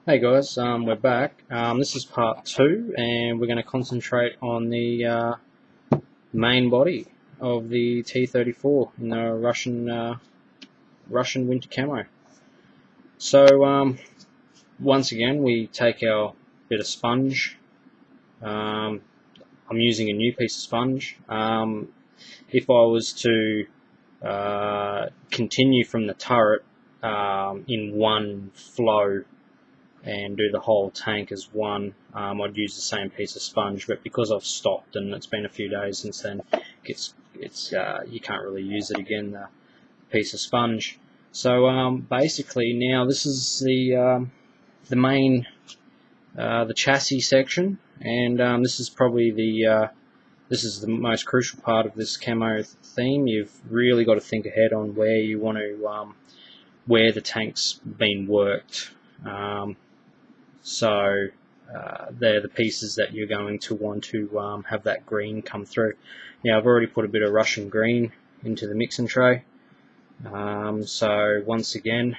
Hey guys, we're back. This is part 2, and we're going to concentrate on the main body of the T-34 in the Russian winter camo. So once again, we take our bit of sponge. I'm using a new piece of sponge. If I was to continue from the turret in one flow and do the whole tank as one, I'd use the same piece of sponge, but because I've stopped and it's been a few days since then, you can't really use it again, the piece of sponge. So basically now this is the main the chassis section, and this is probably the most crucial part of this camo theme. You've really got to think ahead on where you want to where the tank's been worked. So they're the pieces that you're going to want to have that green come through. Now I've already put a bit of Russian green into the mixing tray. So once again,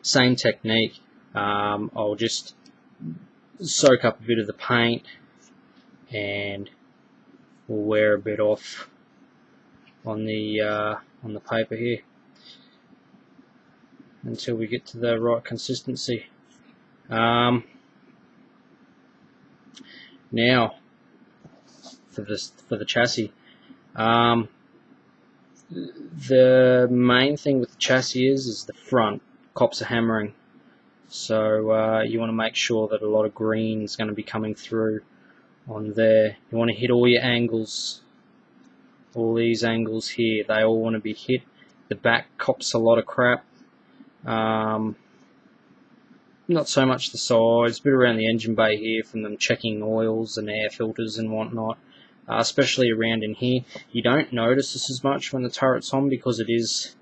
same technique. I'll just soak up a bit of the paint and we'll wear a bit off on the paper here until we get to the right consistency. Now for the chassis, the main thing with the chassis is the front. Cops are hammering, so you want to make sure that a lot of green is going to be coming through on there. You want to hit all your angles, all these angles here, they all want to be hit. The back cops a lot of crap. Not so much the sides, a bit around the engine bay here from them checking oils and air filters and whatnot, especially around in here. You don't notice this as much when the turret's on because it is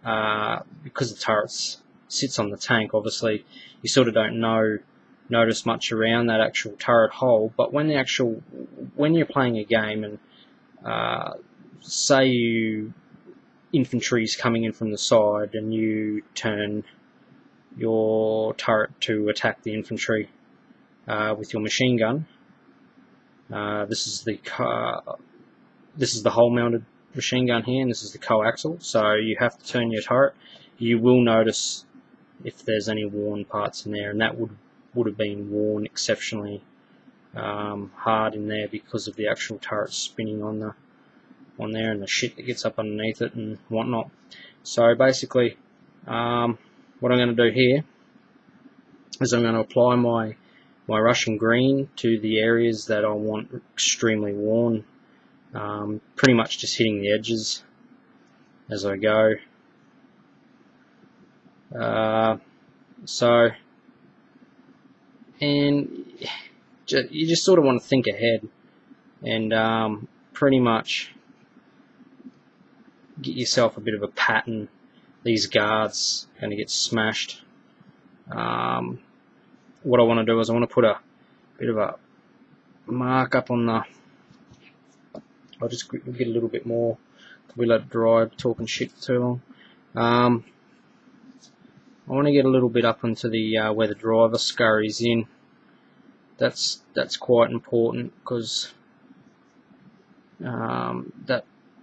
because the turret sits on the tank. Obviously you sort of don't notice much around that actual turret hole, but when you're playing a game and say infantry's coming in from the side and you turn your turret to attack the infantry with your machine gun. This is the hole mounted machine gun here, and this is the coaxial, so you have to turn your turret. You will notice if there's any worn parts in there, and that would have been worn exceptionally hard in there because of the actual turret spinning on there and the shit that gets up underneath it and whatnot. So basically what I'm going to do here is I'm going to apply my Russian green to the areas that I want extremely worn, pretty much just hitting the edges as I go. And you just sort of want to think ahead and pretty much get yourself a bit of a pattern. These guards are going to get smashed. What I want to do is I want to put a bit of a mark up on the... I'll just get a little bit more. We let it dry, talking shit for too long. I want to get a little bit up into the where the driver scurries in. That's quite important because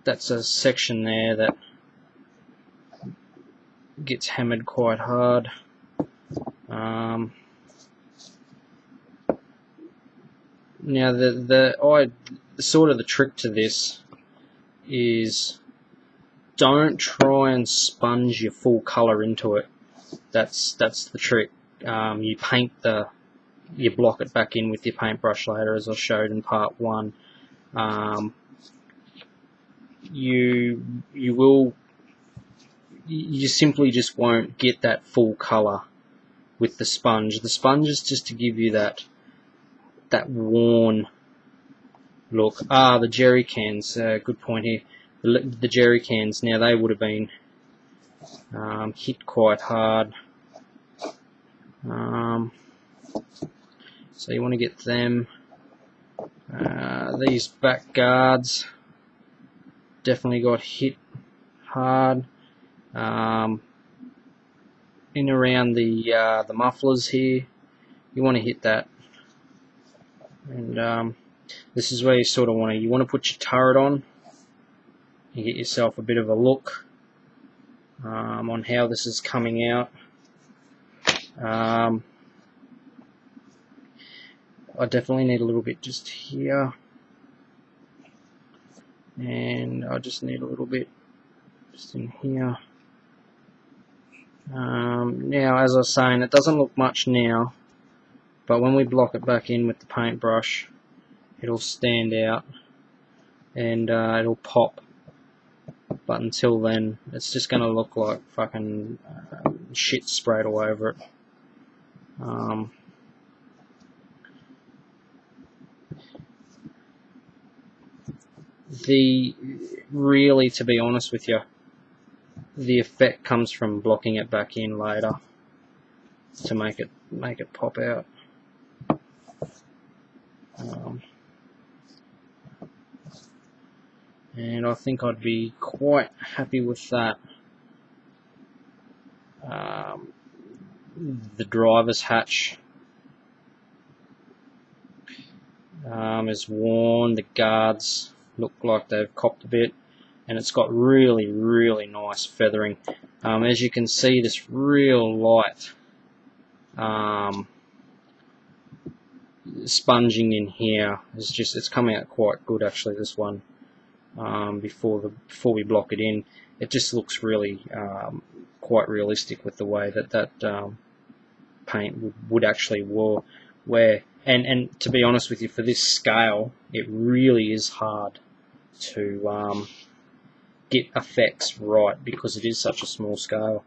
that's a section there that gets hammered quite hard. Now the trick to this is don't try and sponge your full color into it. That's the trick. You block it back in with your paintbrush later, as I showed in part 1. You simply just won't get that full color with the sponge. The sponge is just to give you that worn look. The jerry cans, good point here. The jerry cans, now they would have been hit quite hard. So you want to get them. These back guards definitely got hit hard. in around the mufflers here. You want to hit that, and this is where you sort of want to put your turret on. You get yourself a bit of a look on how this is coming out. I definitely need a little bit just here, and I just need a little bit just in here. Now, as I was saying, it doesn't look much now, but when we block it back in with the paintbrush, it'll stand out and it'll pop. But until then, it's just going to look like fucking shit sprayed all over it. Really, to be honest with you, the effect comes from blocking it back in later to make it pop out. And I think I'd be quite happy with that. The driver's hatch is worn, the guards look like they've copped a bit, and it's got really, really nice feathering. As you can see, this real light sponging in here is it's coming out quite good actually, this one. Before we block it in, it just looks really quite realistic with the way that paint would actually wear. And to be honest with you, for this scale, it really is hard to get effects right because it is such a small scale.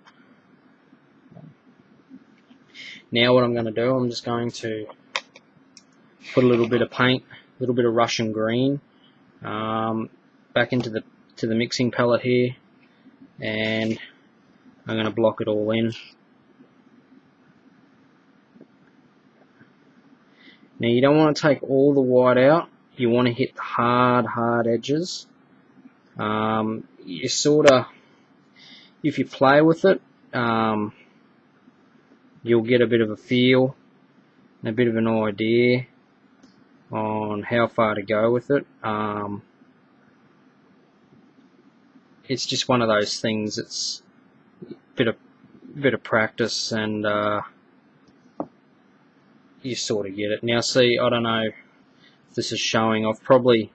Now what I'm going to do, I'm just going to put a little bit of paint, a little bit of Russian green, back into the mixing palette here, and I'm going to block it all in. Now you don't want to take all the white out, you want to hit the hard edges. You sort of, if you play with it, you'll get a bit of a feel and a bit of an idea on how far to go with it. It's just one of those things. It's a bit of practice, and you sort of get it. Now, see, I don't know if this is showing. I've probably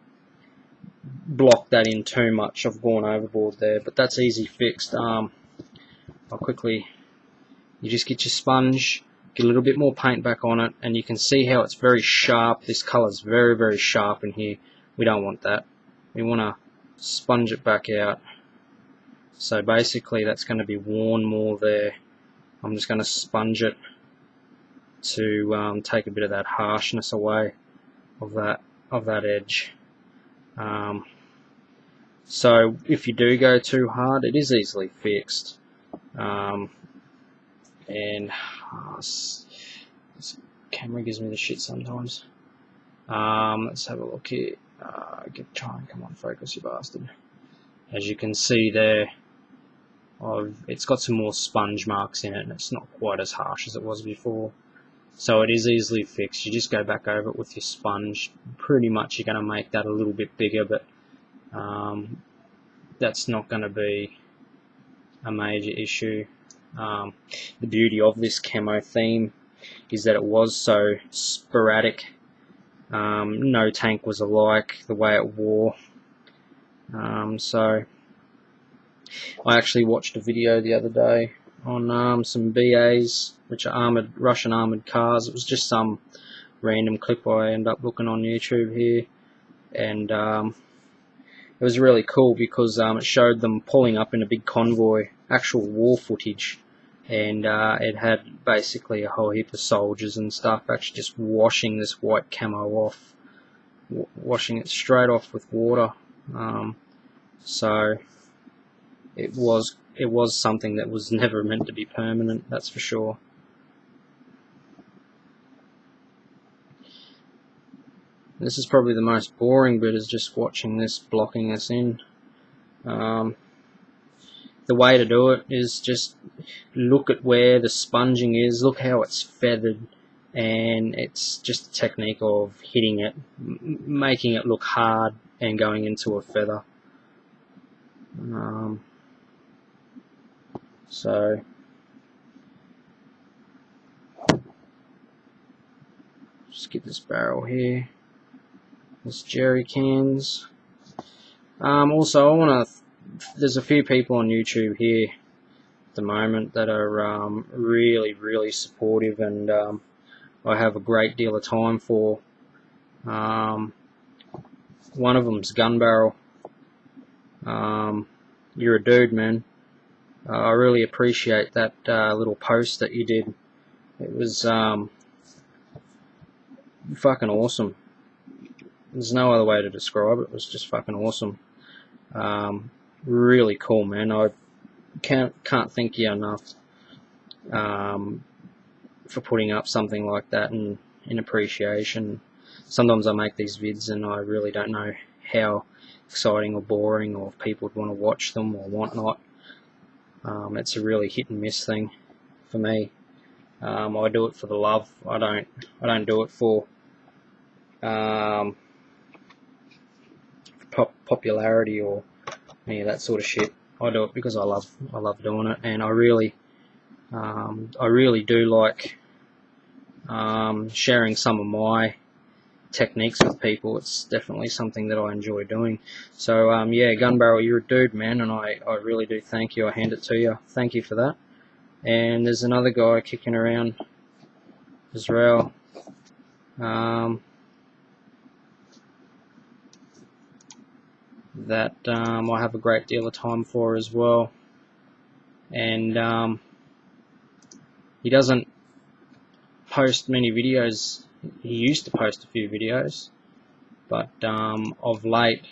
blocked that in too much. I've gone overboard there, but that's easy fixed. I'll quickly. You just get your sponge, get a little bit more paint back on it, and you can see how it's very sharp. This colour's very, very sharp in here. We don't want that. We want to sponge it back out. So basically that's going to be worn more there. I'm just going to sponge it to take a bit of that harshness away of that edge. So if you do go too hard, it is easily fixed. And this camera gives me the shit sometimes. Let's have a look here. Try and come on, focus, you bastard. As you can see there, it's got some more sponge marks in it, and it's not quite as harsh as it was before. So it is easily fixed. You just go back over it with your sponge. Pretty much you're going to make that a little bit bigger, but that's not going to be a major issue. The beauty of this camo theme is that it was so sporadic. No tank was alike the way it wore. So I actually watched a video the other day on some BAs, which are Russian armoured cars. It was just some random clip I ended up looking on YouTube here, and it was really cool because it showed them pulling up in a big convoy, actual war footage, and it had basically a whole heap of soldiers and stuff actually just washing this white camo off, washing it straight off with water. So it was something that was never meant to be permanent, that's for sure. This is probably the most boring bit, is just watching this blocking us in. the way to do it is just look at where the sponging is, look how it's feathered, and it's just a technique of hitting it, making it look hard and going into a feather. So just get this barrel here, this jerry cans. Also, I want to. There's a few people on YouTube here at the moment that are really supportive, and I have a great deal of time for. One of them's Gun Barrel. You're a dude, man. I really appreciate that little post that you did. It was fucking awesome. There's no other way to describe it. It was just fucking awesome. Really cool, man. I can't thank you enough for putting up something like that in appreciation. Sometimes I make these vids and I really don't know how exciting or boring, or if people would want to watch them or whatnot. It's a really hit and miss thing for me. I do it for the love. I don't do it for popularity or any of that sort of shit. I do it because I love doing it, and I really do like sharing some of my techniques with people. It's definitely something that I enjoy doing. So yeah, Gun Barrel, you're a dude, man, and I really do thank you. I hand it to you. Thank you for that. And there's another guy kicking around as well. That I have a great deal of time for as well, and he doesn't post many videos. He used to post a few videos, but of late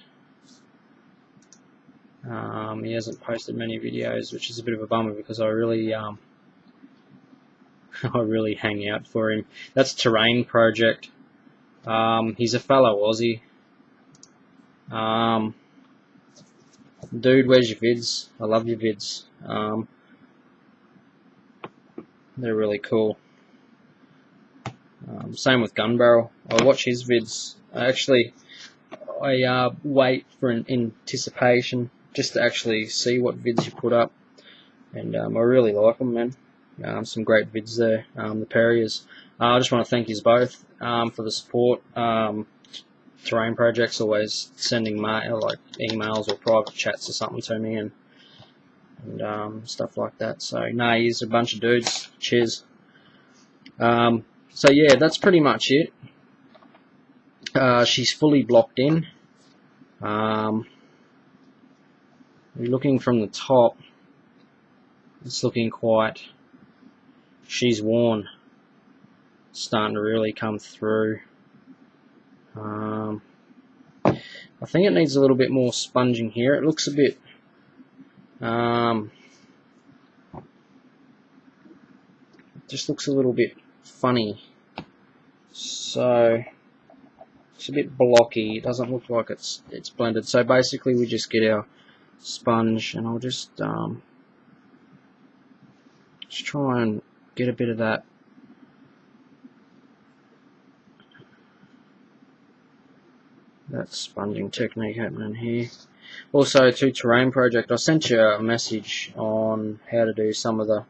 he hasn't posted many videos, which is a bit of a bummer because I really I really hang out for him. That's Terrain Project. He's a fellow Aussie. Dude, where's your vids? I love your vids. They're really cool. Same with Gun Barrel. I watch his vids. I wait for an anticipation just to actually see what vids you put up, and I really like them, man. Some great vids there. The Perriers. I just want to thank you both for the support. Terrain Project's always sending mail, like emails or private chats or something to me, and stuff like that. So no, he's a bunch of dudes. Cheers. So yeah, that's pretty much it. She's fully blocked in. Looking from the top, it's looking quite. She's worn. It's starting to really come through. I think it needs a little bit more sponging here. It looks a bit just looks a little bit funny, so it's a bit blocky. It doesn't look like it's blended. So basically we just get our sponge, and I'll just try and get a bit of that sponging technique happening here. Also, to Terrain Project, I sent you a message on how to do some of the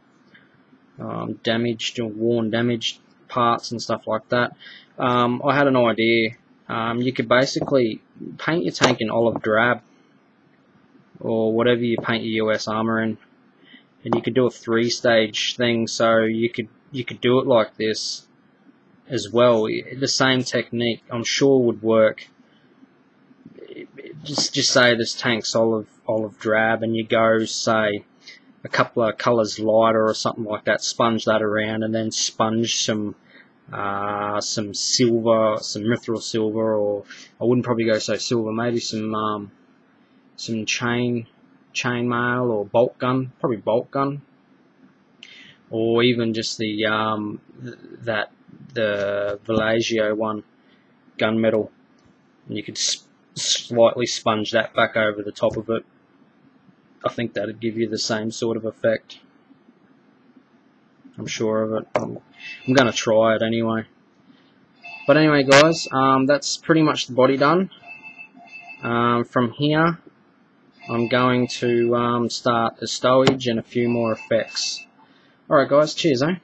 damaged or worn damaged parts and stuff like that. I had an idea. You could basically paint your tank in olive drab, or whatever you paint your US armor in, and you could do a 3-stage thing. So you could do it like this as well. The same technique, I'm sure, would work. Just say this tank's olive drab, and you go, say, a couple of colours lighter or something like that, sponge that around, and then sponge some silver, some mithril silver, or I wouldn't probably go so silver, maybe some chain mail or bolt gun, probably bolt gun, or even just the Villaggio one, gunmetal, and you could slightly sponge that back over the top of it, I think that'd give you the same sort of effect. I'm sure of it. I'm going to try it anyway. But anyway, guys, that's pretty much the body done. From here, I'm going to start the stowage and a few more effects. Alright guys, cheers, eh?